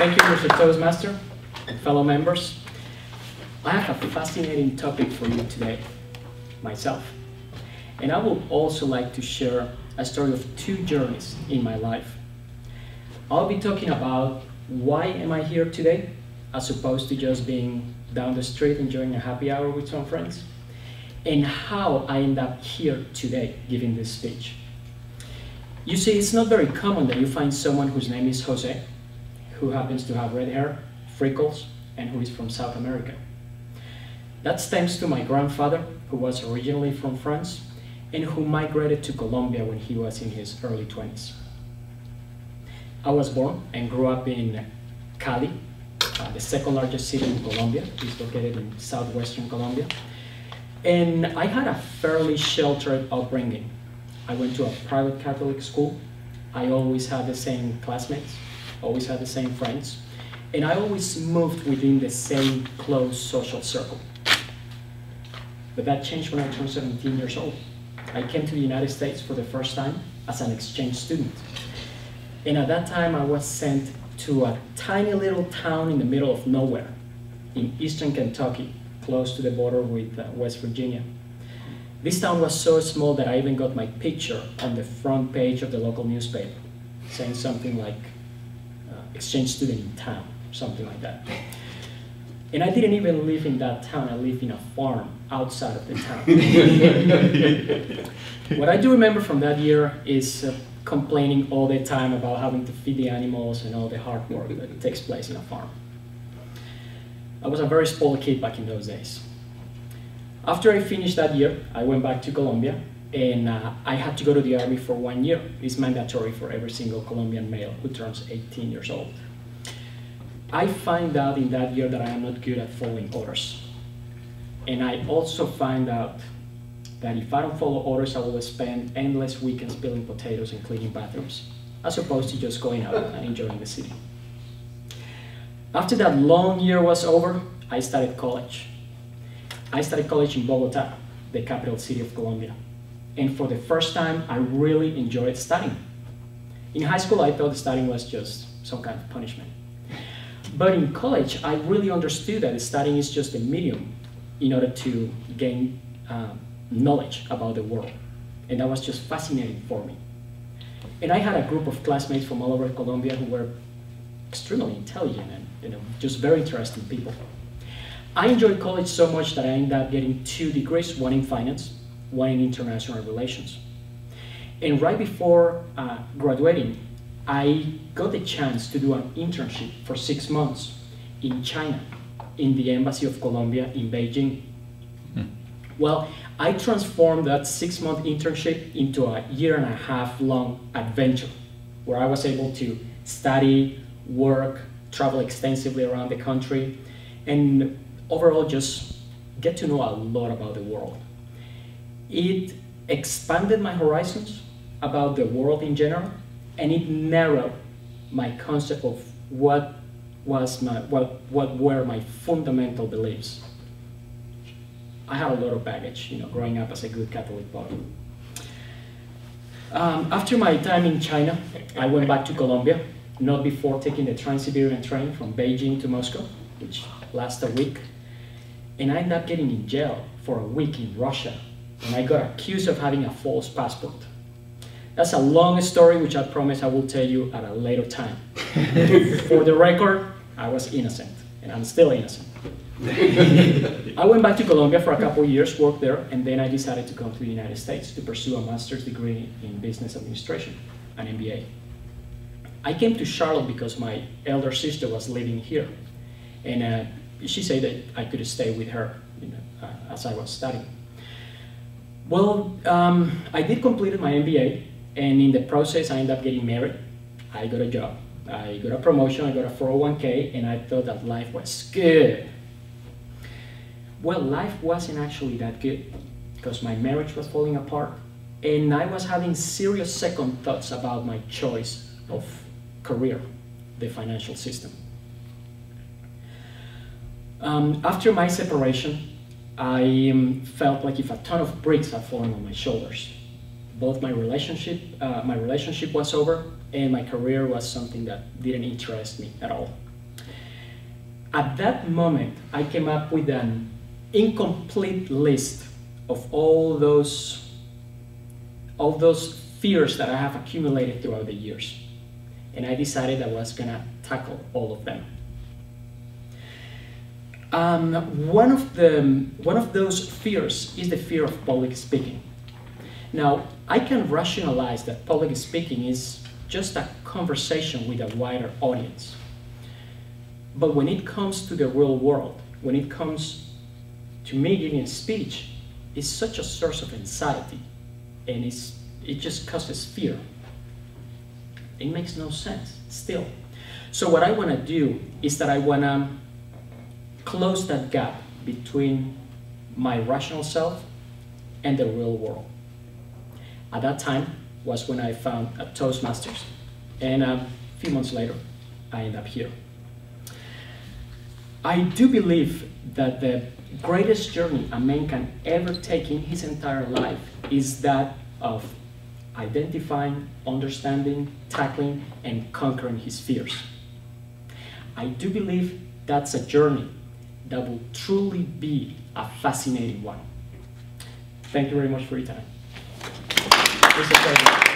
Thank you, Mr. Toastmaster and fellow members. I have a fascinating topic for you today, myself. And I would also like to share a story of two journeys in my life. I'll be talking about why am I here today, as opposed to just being down the street enjoying a happy hour with some friends, and how I end up here today giving this speech. You see, it's not very common that you find someone whose name is Jose, who happens to have red hair, freckles, and who is from South America. That stems to my grandfather, who was originally from France, and who migrated to Colombia when he was in his early 20s. I was born and grew up in Cali, the second largest city in Colombia. It's located in southwestern Colombia. And I had a fairly sheltered upbringing. I went to a private Catholic school. I always had the same classmates, always had the same friends, and I always moved within the same close social circle. But that changed when I turned 17 years old. I came to the United States for the first time as an exchange student. And at that time, I was sent to a tiny little town in the middle of nowhere in eastern Kentucky, close to the border with West Virginia. This town was so small that I even got my picture on the front page of the local newspaper, saying something like, exchange student in town, something like that. And I didn't even live in that town, I lived in a farm outside of the town. What I do remember from that year is complaining all the time about having to feed the animals and all the hard work that takes place in a farm. I was a very spoiled kid back in those days. After I finished that year, I went back to Colombia, and I had to go to the army for 1 year. It's mandatory for every single Colombian male who turns 18 years old. I find out in that year that I am not good at following orders. And I also find out that if I don't follow orders, I will spend endless weekends peeling potatoes and cleaning bathrooms, as opposed to just going out and enjoying the city. After that long year was over, I started college. I started college in Bogota, the capital city of Colombia. And for the first time, I really enjoyed studying. In high school, I thought studying was just some kind of punishment. But in college, I really understood that studying is just a medium in order to gain knowledge about the world. And that was just fascinating for me. And I had a group of classmates from all over Colombia who were extremely intelligent and just very interesting people. I enjoyed college so much that I ended up getting 2 degrees, one in finance, one in international relations. And right before graduating, I got the chance to do an internship for 6 months in China, in the Embassy of Colombia in Beijing. Well, I transformed that 6-month internship into a 1.5 year long adventure, where I was able to study, work, travel extensively around the country, and overall just get to know a lot about the world. It expanded my horizons about the world in general, and it narrowed my concept of what were my fundamental beliefs. I had a lot of baggage, growing up as a good Catholic boy. After my time in China, I went back to Colombia, not before taking the Trans-Siberian train from Beijing to Moscow, which lasted a week. And I ended up getting in jail for a week in Russia, and I got accused of having a false passport. That's a long story, which I promise I will tell you at a later time. For the record, I was innocent, and I'm still innocent. I went back to Colombia for a couple of years, worked there, and then I decided to come to the United States to pursue a master's degree in business administration, an MBA. I came to Charlotte because my elder sister was living here, and she said that I could stay with her as I was studying. Well, I did complete my MBA, and in the process I ended up getting married. I got a job, I got a promotion, I got a 401k, and I thought that life was good. Well, life wasn't actually that good, because my marriage was falling apart, and I was having serious second thoughts about my choice of career, the financial system. After my separation, I felt like if a ton of bricks had fallen on my shoulders. Both my relationship was over, and my career was something that didn't interest me at all. At that moment, I came up with an incomplete list of all those fears that I have accumulated throughout the years. And I decided I was gonna tackle all of them. One of those fears is the fear of public speaking. Now, I can rationalize that public speaking is just a conversation with a wider audience. But when it comes to the real world, when it comes to me giving a speech, it's such a source of anxiety, and it just causes fear. It makes no sense still. So what I want to do is that I want to close that gap between my rational self and the real world. At that time was when I found a Toastmasters, and a few months later, I ended up here. I do believe that the greatest journey a man can ever take in his entire life is that of identifying, understanding, tackling, and conquering his fears. I do believe that's a journey that will truly be a fascinating one. Thank you very much for your time. It's a pleasure.